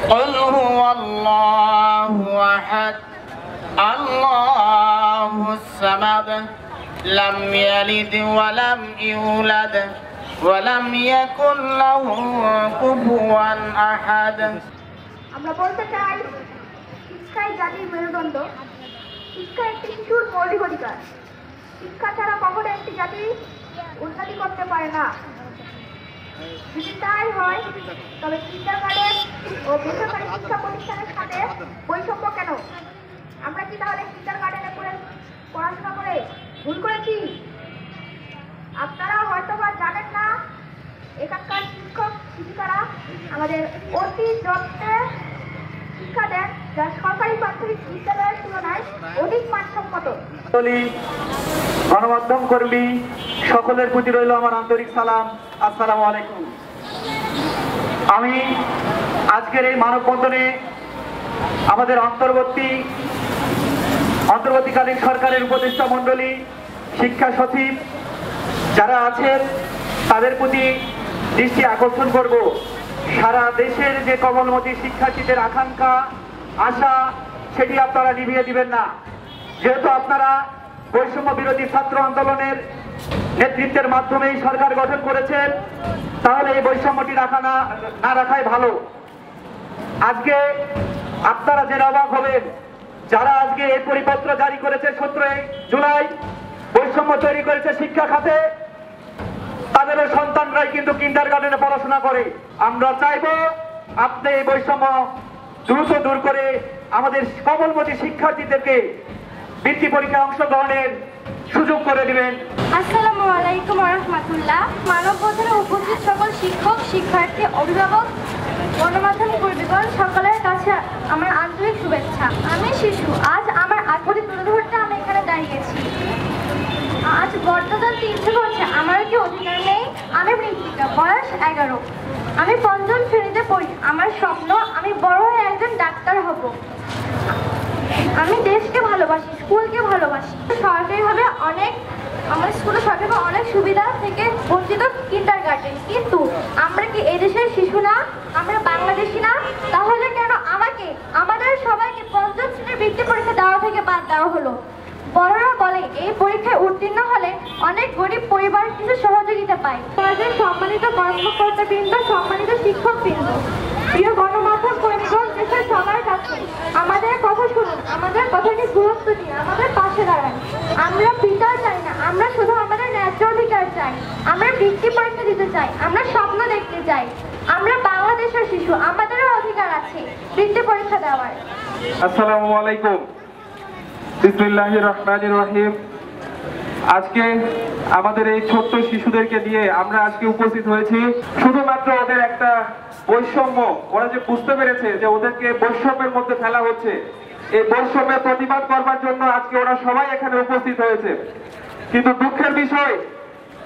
قل هو الله أحد الله الصمد لم يلد ولم يولد ولم يكن له كفوا أحد। আমরা বলতে চাই শিক্ষাই জাতির মেরুদণ্ড। শিক্ষা একটি শিশুর মৌলিক অধিকার। শিক্ষা ছাড়া কখনো একটি জাতি উন্নতি করতে পারে না। যদি তাই হয় তবে কিন্ডারগার্টেন ও বেসরকারি শিক্ষা প্রতিষ্ঠানের সাথে বৈষম্য কেন? আমরা কি তাহলে কিন্ডারগার্টেনে পড়াশোনা করে ভুল করেছি? আপনারা হয়তো বা জানেন না এখানকার শিক্ষক শিক্ষিকারা আমাদের অতি যত্নে শিক্ষা দেন, যা সরকারি প্রাথমিক বিদ্যালয়ের তুলনায় অধিক মানসম্মত। গণমাধ্যম কর্মী সকলের প্রতি রইল আমার আন্তরিক সালাম। আসসালামু আলাইকুম। আমি আজকের এই মানববন্ধনে আমাদের অন্তর্বর্তীকালীন সরকারের উপদেষ্টা মণ্ডলী, শিক্ষা সচিব যারা আছেন তাদের প্রতি দৃষ্টি আকর্ষণ করব। সারা দেশের যে কমলমতি শিক্ষার্থীদের আকাঙ্ক্ষা আশা সেটি আপনারা নিভিয়ে দিবেন না। যেহেতু আপনারা বৈষম্য বিরোধী ছাত্র আন্দোলনের নেতৃত্বের মাধ্যমেই সরকার গঠন করেছেন, তাহলে এই বৈষম্যটি না রাখাই ভালো। আজকে আপনারা জেনে অবাক হবেন, যারা আজকে এই পরিপত্র জারি করেছে 17 জুলাই, বৈষম্য তৈরি করেছে শিক্ষা খাতে, তাদেরও সন্তানরাই কিন্তু কিন্ডারগার্টেনে পড়াশোনা করে। আমরা চাইব আপনি এই বৈষম্য দ্রুত দূর করে আমাদের কমলমতি শিক্ষার্থীদেরকে বৃত্তি পরীক্ষায় অংশগ্রহণের সুযোগ করে দিবেন। আসসালামু আলাইকুম ওয়া রাহমাতুল্লাহ। মানববন্ধনে উপস্থিত সকল শিক্ষক, শিক্ষার্থী, অভিভাবক, গণমাধ্যম কর্মীগণ সকলের কাছে আমার আন্তরিক শুভেচ্ছা। আমি শিশু, আজ আমার আগ্রহ তুলে ধরতে আমি এখানে দাঁড়িয়েছি। আজ বর্তমান 300 বছর, আমার কি অধিকার নেই? আমি মৃত্তিকা, বয়স 11। আমি 5ম শ্রেণীতে পড়ি। আমার স্বপ্ন আমি বড় হয়ে একজন ডাক্তার হব। আমি দেশকে ভালোবাসি, স্কুলকে ভালোবাসি। সরকারিভাবে আমার স্কুলে সরকারিভাবে অনেক সুবিধা থেকে বঞ্চিত কিন্ডারগার্টেন, কিন্তু আমরা কি এদেশের শিশু না? আমরা বাংলাদেশি না? তাহলে কেন আমাদের সবাইকে 5ম শ্রেণীর বৃত্তি পরীক্ষা দেওয়া থেকে বাদ দেওয়া হলো? বড়রা বলে এই পরীক্ষায় উত্তীর্ণ হলে অনেক গরিব পরিবার কিছু সহযোগিতা পায়। সমাজের সম্মানিত কর্মকর্তাবৃন্দ, সম্মানিত শিক্ষকবৃন্দ, প্রিয় গণমাধ্যম কর্মীগণ, দেশের সবার কাছে আমাদের কথা শুনুন, আমাদের কথাকে গুরুত্ব দিন, আমাদের পাশে দাঁড়ান। আমরা বিচার চাই না, আমরা শুধু আমাদের ন্যায্য অধিকার চাই। আমরা বৃত্তি পরীক্ষা দিতে চাই, আমরা স্বপ্ন দেখতে চাই। আমরা বাংলাদেশের শিশু, আমাদেরও অধিকার আছে বৃত্তি পরীক্ষা দেওয়ার। আসসালামু আলাইকুম। বিসমিল্লাহির রহমানির রহিম। আজকে আমাদের এই ছোট্ট শিশুদেরকে নিয়ে আমরা আজকে উপস্থিত হয়েছি শুধুমাত্র ওদের একটা বৈষম্য, ওরা যে বুঝতে পেরেছে যে ওদেরকে বৈষম্যের মধ্যে ফেলা হচ্ছে, এই বৈষম্যের প্রতিবাদ করবার জন্য আজকে ওরা সবাই এখানে উপস্থিত হয়েছে। কিন্তু দুঃখের বিষয়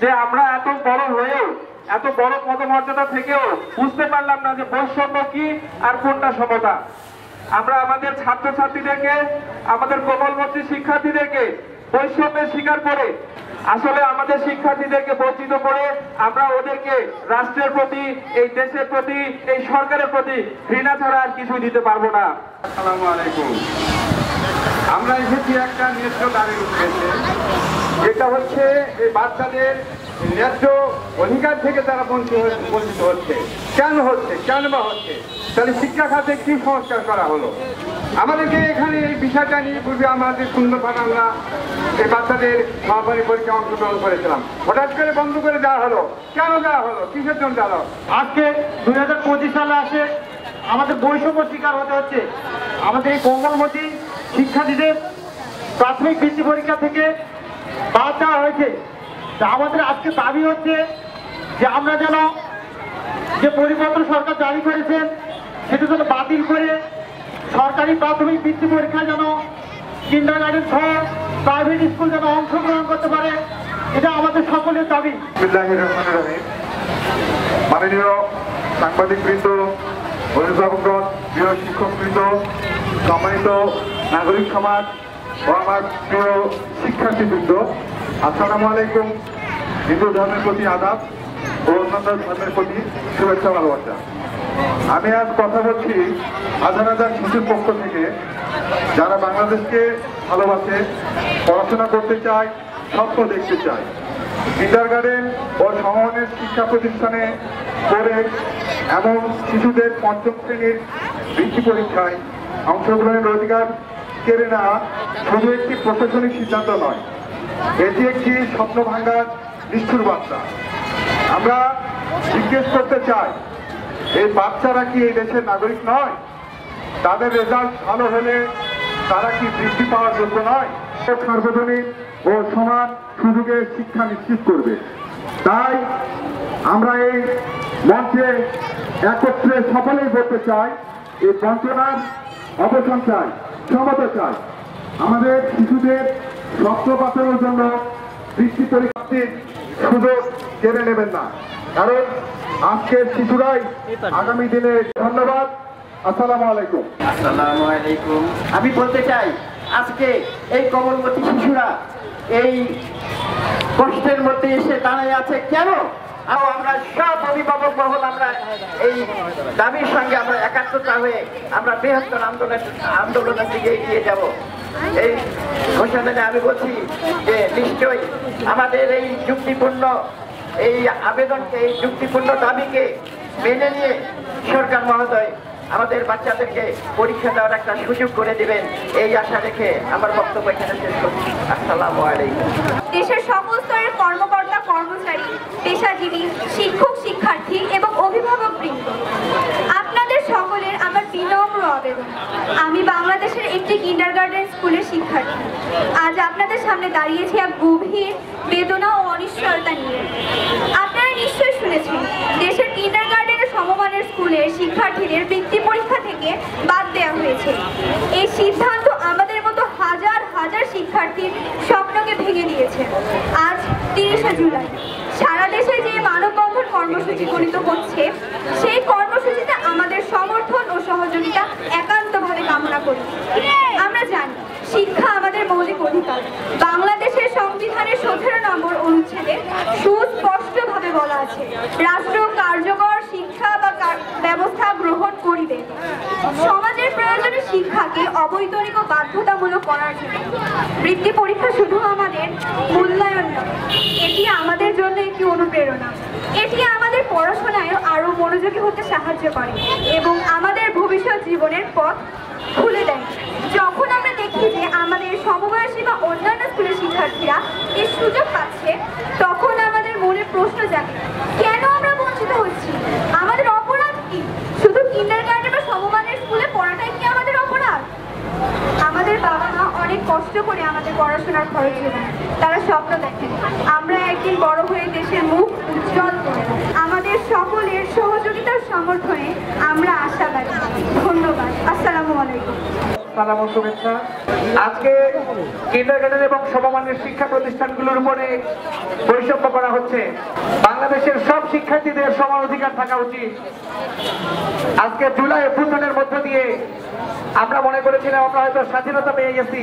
যে আমরা এত বড় হয়েও, এত বড় পদমর্যাদা থেকেও বুঝতে পারলাম না যে বৈষম্য কি আর কোনটা সমতা। আমরা আমাদের ছাত্রছাত্রীদেরকে, আমাদের কোমলমতি শিক্ষার্থীদেরকে বৈষম্যের শিকার করে আসলে আমাদের শিক্ষার্থীদেরকে বঞ্চিত করে আমরা ওদেরকে রাষ্ট্রের প্রতি, এই দেশের প্রতি, এই সরকারের প্রতি ঘৃণা ছাড়া আর কিছুই দিতে পারবো না। আসসালামু আলাইকুম। আমরা এসেছি একটা ন্যায্য দাবির উদ্দেশ্যে, যেটা হচ্ছে এই বাচ্চাদের ন্যায্য অধিকার থেকে তারা বঞ্চিত হচ্ছে। কেন হচ্ছে, কেন বা হচ্ছে? তাহলে শিক্ষা খাতে কি সংস্কার করা হলো? আমাদেরকে এখানে এই বিষয়টা নিয়ে পূর্বে আমাদের সুন্দরভাবে আমরা এই বাচ্চাদের সমাপনী পরীক্ষা অংশগ্রহণ করেছিলাম, হঠাৎ করে বন্ধ করে দেওয়া হলো। কেন দেওয়া হলো, কিসের জন্য দেওয়া হলো? আজকে 2025 সালে আসে আমাদের বৈষম্য শিকার হতে হচ্ছে। আমাদের এই কোমলমতি শিক্ষার্থীদের প্রাথমিক বৃত্তি পরীক্ষা থেকে বাদ দেওয়া হয়েছে। আমাদের আজকে দাবি হচ্ছে যে আমরা যেন যে পরিপত্র সরকার জারি করেছেন সেটা যেন বাতিল করে সরকারি প্রাথমিক বৃত্তি পরীক্ষা যেন কিন্ডারগার্টেন সহ প্রাইভেট স্কুল যেন অংশগ্রহণ করতে পারে, এটা আমাদের সকলের দাবি। মাননীয় সাংবাদিকবৃন্দ, অভিভাবকগণ, প্রিয় শিক্ষকবৃন্দ, সম্মানিত নাগরিক সমাজ ও আমার প্রিয় শিক্ষার্থীবৃন্দ, আসসালামু আলাইকুম। হিন্দু ধর্মের প্রতি আদাব ও অন্যান্য ধর্মের প্রতি শুভেচ্ছা, ভালোবাসা। আমি আজ কথা বলছি হাজার হাজার শিশুর পক্ষ থেকে, যারা বাংলাদেশকে ভালোবাসে, পড়াশোনা করতে চায়, স্বপ্ন দেখতে চায়। কিন্ডারগার্টেন ও সমমানের শিক্ষা প্রতিষ্ঠানে পড়ে এমন শিশুদের পঞ্চম শ্রেণীর বৃত্তি পরীক্ষায় অংশগ্রহণের অধিকার কেড়ে নেওয়া শুধু একটি প্রশাসনিক সিদ্ধান্ত নয়, এটি একটি স্বপ্ন ভাঙার নিষ্ঠুর বার্তা। আমরা জিজ্ঞেস করতে চাই, এই বাচ্চারা কি এই দেশের নাগরিক নয়? তাদের রেজাল্ট ভালো হলে তারা কি বৃত্তি পাওয়ার যোগ্য নয়? সার্বজনীন ও সমান সুযোগের শিক্ষা নিশ্চিত করবে। তাই আমরা এই মঞ্চে একত্রে সকলেই বলতে চাই, এই বঞ্চনার অবসান চাই, সমতা চাই। আমাদের শিশুদের স্বপ্ন বাঁচানোর জন্য বৃত্তি পরীক্ষার সুযোগ কেড়ে নেবেন না, কারণ আজকের শিশুরাই আগামী দিনে। ধন্যবাদ। আসসালামু আলাইকুম। আসসালামু আলাইকুম। আমি বলতে চাই, আজকে এই কোমলমতি শিশুরা এই কষ্টের মধ্যে এসে দাঁড়িয়ে আছে কেন? আমরা সব অভিভাবক মহল আমরা এই দাবির সঙ্গে আমরা একাত্মতা হয়ে আমরা বৃহত্তর আন্দোলনের দিকে এগিয়ে যাব। এই ঘোষণায় আমি বলছি যে নিশ্চয়ই আমাদের এই যুক্তিপূর্ণ এই আবেদনকে, এই যুক্তিপূর্ণ দাবিকে মেনে নিয়ে সরকার মহোদয় আমাদের বাচ্চাদেরকে পরীক্ষা দেওয়ার একটা সুযোগ করে দিবেন, এই আশা রেখে আমার বক্তব্য এখানে শেষ করছি। আসসালামু আলাইকুম। দেশের সকল স্তরের কর্মকর্তা কর্মচারী, পেশাজীবী, শিক্ষক শিক্ষার্থী এবং অভিভাবকবৃন্দ, আপনাদের সকলের আমার বিনম্র আবেদন। আমি বাংলাদেশের একটি কিন্ডারগার্টেন স্কুলের শিক্ষার্থী। আজ আপনাদের সামনে দাঁড়িয়েছি এক গভীর বেদনা ও অনিশ্চয়তা নিয়ে। আপনারা নিশ্চয়ই শুনেছেন, দেশের কিন্ডারগার্টেনের সমমানের স্কুলের শিক্ষার্থীদের বৃত্তি পরীক্ষা থেকে বাদ দেওয়া হয়েছে। এই সিদ্ধান্ত আমাদের মতো হাজার হাজার শিক্ষার্থীর স্বপ্নকে ভেঙে দিয়েছে। আজ 30শে জুলাই সারা দেশে যে মানববন্ধন কর্মসূচি গঠিত হচ্ছে, সেই কর্মসূচিতে আমাদের সমর্থন ও সহযোগিতা একান্তভাবে কামনা করি। আমরা জানি, শিক্ষা আমাদের মৌলিক অধিকার। বাংলাদেশের সংবিধানের 17 নম্বর অনুচ্ছেদে সুস্পষ্টভাবে বলা আছে, রাষ্ট্র কার্যকর শিক্ষা বা ব্যবস্থা গ্রহণ করিবে সমাজের প্রয়োজনে শিক্ষাকে অবৈতনিক ও বাধ্যতামূলক করার জন্য। বৃত্তি পরীক্ষা শুধু আমাদের মূল্যায়ন নয়, এটি আমাদের জন্য একটি অনুপ্রেরণা। এটি আমাদের পড়াশোনায় আরো মনোযোগী হতে সাহায্য করে এবং আমাদের ভবিষ্যৎ জীবনের পথ খুলে দেয়। যখন আমরা দেখি যে আমাদের সমবয়সী বা অন্যান্য স্কুলের শিক্ষার্থীরা এই সুযোগ পাচ্ছে, তখন আমাদের মনে প্রশ্ন জাগে, কেন আমরা বঞ্চিত হচ্ছি? আমাদের অপরাধ কি? শুধু কিন্ডারগার্টেন বা সমমানের স্কুলে পড়াটাই কি আমাদের অপরাধ? আমাদের বাবা মা অনেক কষ্ট করে আমাদের পড়াশোনার খরচ দেন। তারা স্বপ্ন দেখেন আমরা একদিন বড় হয়ে দেশের মুখ উজ্জ্বল করব। আমাদের সকলের সহযোগিতার সমর্থনে আমরা আশাবাদী। ধন্যবাদ। আসসালামু আলাইকুম। সালাম ও শুভেচ্ছা। আজকে কিন্ডারগার্টেন এবং সমমানের শিক্ষা প্রতিষ্ঠানগুলোর উপরে বৈষম্য করা হচ্ছে। বাংলাদেশের সব শিক্ষার্থীদের সমান অধিকার থাকা উচিত। আজকে জুলাই অভ্যুত্থানের মধ্য দিয়ে আমরা মনে করেছিলাম আমরা হয়তো স্বাধীনতা পেয়ে গেছি,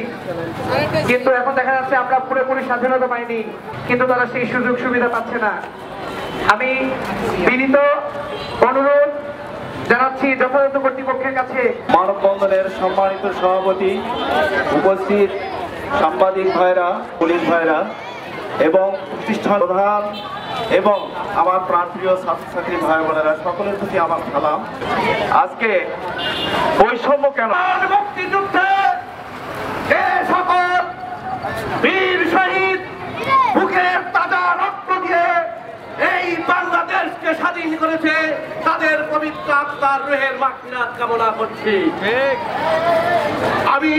কিন্তু এখন দেখা যাচ্ছে আমরা পুরোপুরি স্বাধীনতা পাইনি, কিন্তু তারা সেই সুযোগ সুবিধা পাচ্ছে না। আমি বিনীত অনুরোধ জানাচ্ছি যথাযথ কর্তৃপক্ষের কাছে। মানববন্ধনের সম্মানিত সভাপতি, উপস্থিত সাংবাদিক ভাইরা, পুলিশ ভাইরা এবং প্রতিষ্ঠান প্রধান এবং আমার প্রাণপ্রিয় ছাত্রছাত্রী ভাই বোনেরা, সকলের প্রতি আমার সালাম। আজকে বৈষম্য কেন? মুক্তিযুদ্ধে যে সকল বীর শহীদ বুকের তাজা রক্ত দিয়ে এই বাংলাদেশকে স্বাধীন করেছে, তাদের পবিত্র আত্মার রুহের মাগফিরাত কামনা করছি। আমি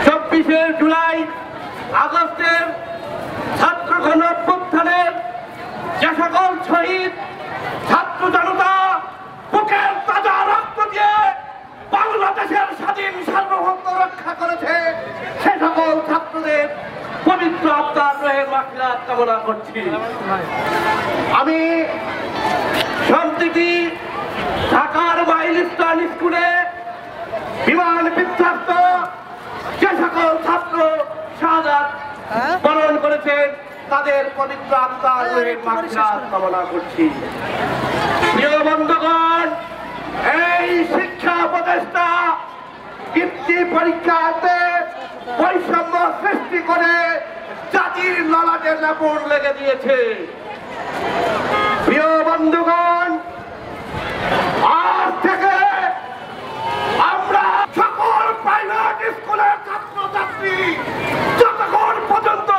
24শে জুলাই আগস্টের ছাত্র গণ অভ্যুত্থানের যে সকল শহীদ ছাত্র জনতা বুকের তাজা রক্ত দিয়ে বাংলাদেশের স্বাধীন সার্বভৌমত্ব রক্ষা করেছে, সে সকল ছাত্রদের পবিত্র আত্মার রুহের মাগফিরাত কামনা করছি। আমি সম্প্রতি ঢাকার মাইলস্টোন স্কুলে বিমান বিধ্বস্ত যে সকল ছাত্র শাহাদাত বরণ করেছেন, তাদের পবিত্র আত্মার রুহের মাগফিরাত কামনা করছি। প্রিয় বন্ধুগণ, এই শিক্ষা উপদেষ্টা বৃত্তি পরীক্ষাতে বৈষম্য সৃষ্টি করে জাতির ললাটে লেপন লেগে দিয়েছে। প্রিয় বন্ধুগণ, আজ থেকে আমরা সকল প্রাইভেট স্কুলের ছাত্রছাত্রী যতক্ষণ পর্যন্ত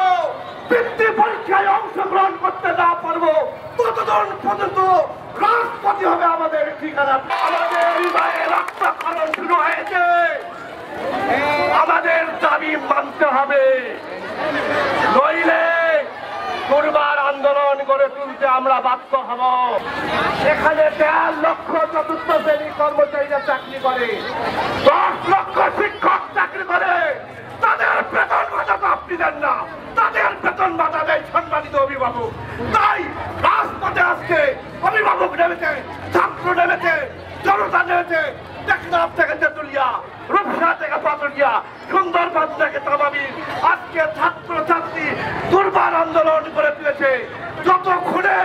বৃত্তি পরীক্ষায় অংশগ্রহণ করতে না পারবো ততক্ষণ পর্যন্ত রাজপথে হবে আমাদের ঠিকানা। আমাদের হৃদয়ে রক্তক্ষরণ শুরু হয়েছে, আমাদের দাবি মানতে হবে, নইলে দুর্বার আন্দোলন গড়ে তুলতে আমরা বাধ্য হব। এখানে 1.5 লক্ষ চতুর্থ শ্রেণীর কর্মচারীরা চাকরি করে, 10 লক্ষ শিক্ষক চাকরি করে, তাদের বেতন ভাতা তো আপনি দেন না, তাদের বেতন ভাতা দেয় সম্মানিত অভিভাবক। তাই রাজপথে আজকে অভিভাবক নেমেছে, ছাত্র নেমেছে, জনতা নেমেছে, টেকনাফ থেকে তেতুলিয়া, রূপসা থেকে পাতুলিয়া, সুন্দরবন থেকে তামামি, আজকে ছাত্র ছাত্রী দুর্বার আন্দোলন করে তুলেছে। যতক্ষণে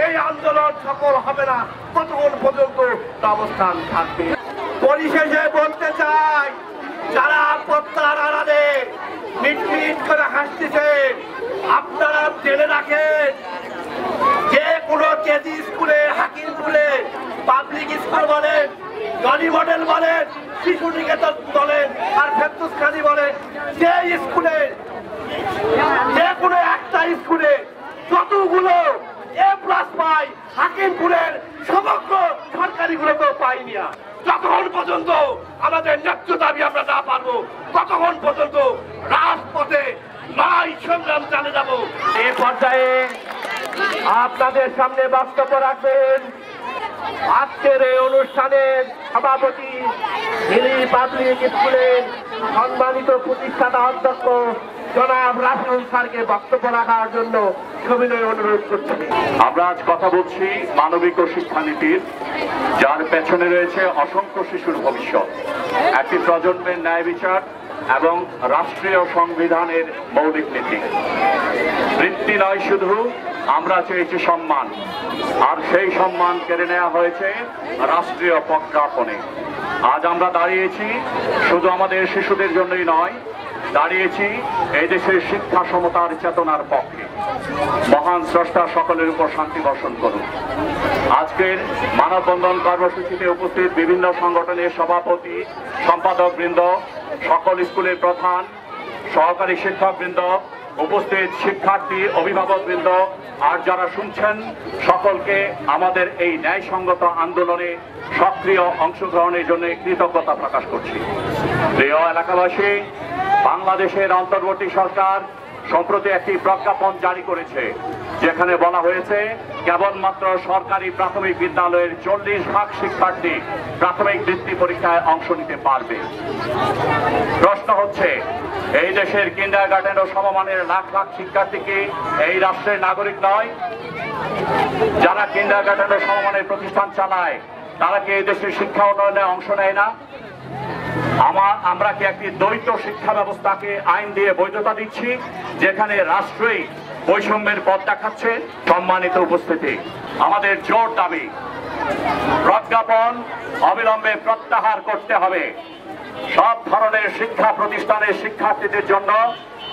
এই আন্দোলন সফল হবে না ততক্ষণ পর্যন্ত অবস্থান থাকবে। পরিশেষে বলতে চাই, যারা পদ্মার আড়ালে মিটমিট করে হাসতেছে, আপনারা জেনে রাখেন যে কোনো কেজি স্কুলে, হাকিম স্কুলে, পাবলিক স্কুল বলেন, জনি মডেল বলেন, শিশু নিকেতন বলেন, আর ফেরদৌস খানি বলেন, যে স্কুলে, যে কোনো একটা স্কুলে যতগুলো A+ পায়, হাকিমপুরের সমগ্র সরকারিগুলোকেও পাইনি। যতক্ষণ পর্যন্ত আমাদের ন্যায্য দাবি আমরা না পারবো ততক্ষণ পর্যন্ত রাজপথে লড়াই সংগ্রাম চালিয়ে যাব। এই পর্যায়ে আপনাদের সামনে বক্তব্য রাখবেন আজকের এই অনুষ্ঠানের সভাপতি, হিলি পাবলিক স্কুলের সম্মানিত প্রতিষ্ঠাতা অধ্যক্ষ জনাব রাফিউল স্যারকে বক্তব্য রাখার জন্য সবিনয় অনুরোধ করছি। আমরা আজ কথা বলছি মানবিক ও শিক্ষানীতির, যার পেছনে রয়েছে অসংখ্য শিশুর ভবিষ্যৎ, একটি প্রজন্মের ন্যায় বিচার এবং রাষ্ট্রীয় সংবিধানের মৌলিক নীতি। বৃত্তি নয় শুধু, আমরা চেয়েছি সম্মান, আর সেই সম্মান কেড়ে নেওয়া হয়েছে রাষ্ট্রীয় প্রজ্ঞাপনে। আজ আমরা দাঁড়িয়েছি শুধু আমাদের শিশুদের জন্যই নয়, দাঁড়িয়েছি এই দেশের শিক্ষা সমতার চেতনার পক্ষে। মহান স্রষ্টা সকলের উপর শান্তি বর্ষণ করুন। আজকের মানববন্ধন কর্মসূচিতে উপস্থিত বিভিন্ন সংগঠনের সভাপতি, সম্পাদক বৃন্দ, সকল স্কুলের প্রধান, সহকারী শিক্ষক বৃন্দ, উপস্থিত শিক্ষার্থী, অভিভাবক বৃন্দ, আর যারা শুনছেন সকলকে আমাদের এই ন্যায়সঙ্গত আন্দোলনে সক্রিয় অংশগ্রহণের জন্য কৃতজ্ঞতা প্রকাশ করছি। প্রিয় এলাকাবাসী, বাংলাদেশের অন্তর্বর্তী সরকার সম্প্রতি একটি প্রজ্ঞাপন জারি করেছে, যেখানে বলা হয়েছে কেবলমাত্র সরকারি প্রাথমিক বিদ্যালয়ের 40% শিক্ষার্থী প্রাথমিক বৃত্তি পরীক্ষায় অংশ নিতে পারবে। প্রশ্ন হচ্ছে, এই দেশের কিন্ডারগার্টেন ও সমমানের লাখ লাখ শিক্ষার্থী কি এই রাষ্ট্রের নাগরিক নয়? যারা কিন্ডারগার্টেন ও সমমানের প্রতিষ্ঠান চালায় তারা কি এই দেশের শিক্ষা উন্নয়নে অংশ নেয় না? আমরা কি একটি দ্বৈত শিক্ষা ব্যবস্থাকে আইন দিয়ে বৈধতা দিচ্ছি, যেখানে রাষ্ট্রই বৈষম্যের পথ দেখাচ্ছে? সম্মানিত উপস্থিতি, আমাদের জোর দাবি প্রজ্ঞাপন অবিলম্বে প্রত্যাহার করতে হবে। সব ধরনের শিক্ষা প্রতিষ্ঠানের শিক্ষার্থীদের জন্য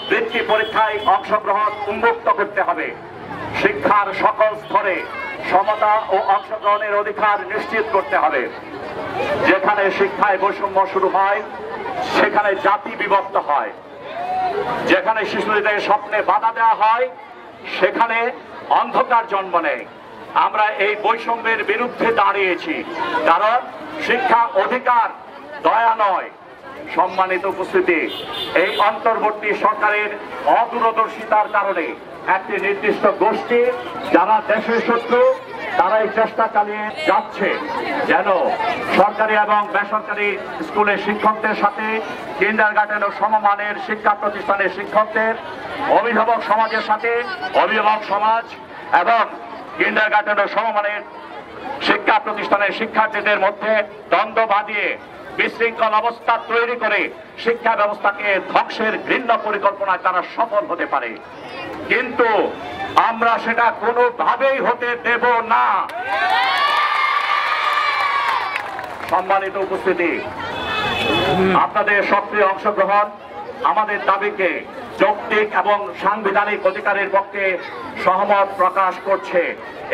বৃত্তি পরীক্ষায় অংশগ্রহণ উন্মুক্ত করতে হবে। শিক্ষার সকল স্তরে সমতা ও অংশগ্রহণের অধিকার নিশ্চিত করতে হবে। যেখানে শিক্ষায় বৈষম্য শুরু হয় সেখানে জাতি বিভক্ত হয়। যেখানে শিশুদের স্বপ্নে বাধা দেওয়া হয় সেখানে অন্ধকার জন্ম নেয়। আমরা এই বৈষম্যের বিরুদ্ধে দাঁড়িয়েছি, কারণ শিক্ষা অধিকার, দয়া নয়। সম্মানিত উপস্থিতি, এই অন্তর্বর্তী সরকারের অদূরদর্শিতার কারণে একটি নির্দিষ্ট গোষ্ঠী, যারা দেশের শত্রু, তারাই চেষ্টা চালিয়ে যাচ্ছে যেন সরকারি এবং বেসরকারি স্কুলের শিক্ষকদের সাথে কিন্ডারগার্টেন ও সমমানের শিক্ষা প্রতিষ্ঠানের শিক্ষকদের, অভিভাবক সমাজের সাথে অভিভাবক সমাজ এবং কিন্ডারগার্টেন ও সমমানের শিক্ষা প্রতিষ্ঠানের শিক্ষার্থীদের মধ্যে দ্বন্দ্ব বাঁধিয়ে বিশৃঙ্খল অবস্থা তৈরি করে শিক্ষা ব্যবস্থাকে ধ্বংসের ঘৃণ্য পরিকল্পনায় তারা সফল হতে পারে। কিন্তু আমরা সেটা কোনোভাবেই হতে দেব না। সম্মানিত উপস্থিতি, আপনাদের সক্রিয় অংশগ্রহণ আমাদের দাবিকে যৌক্তিক এবং সাংবিধানিক অধিকারের পক্ষে সহমত প্রকাশ করছে।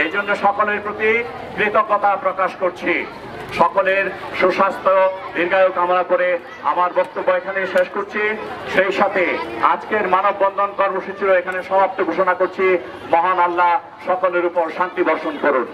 এই জন্য সকলের প্রতি কৃতজ্ঞতা প্রকাশ করছি। সকলের সুস্বাস্থ্য দীর্ঘায়ু কামনা করে আমার বক্তব্য এখানে শেষ করছি। সেই সাথে আজকের মানববন্ধন কর্মসূচিও এখানে সমাপ্ত ঘোষণা করছি। মহান আল্লাহ সকলের উপর শান্তি বর্ষণ করুন।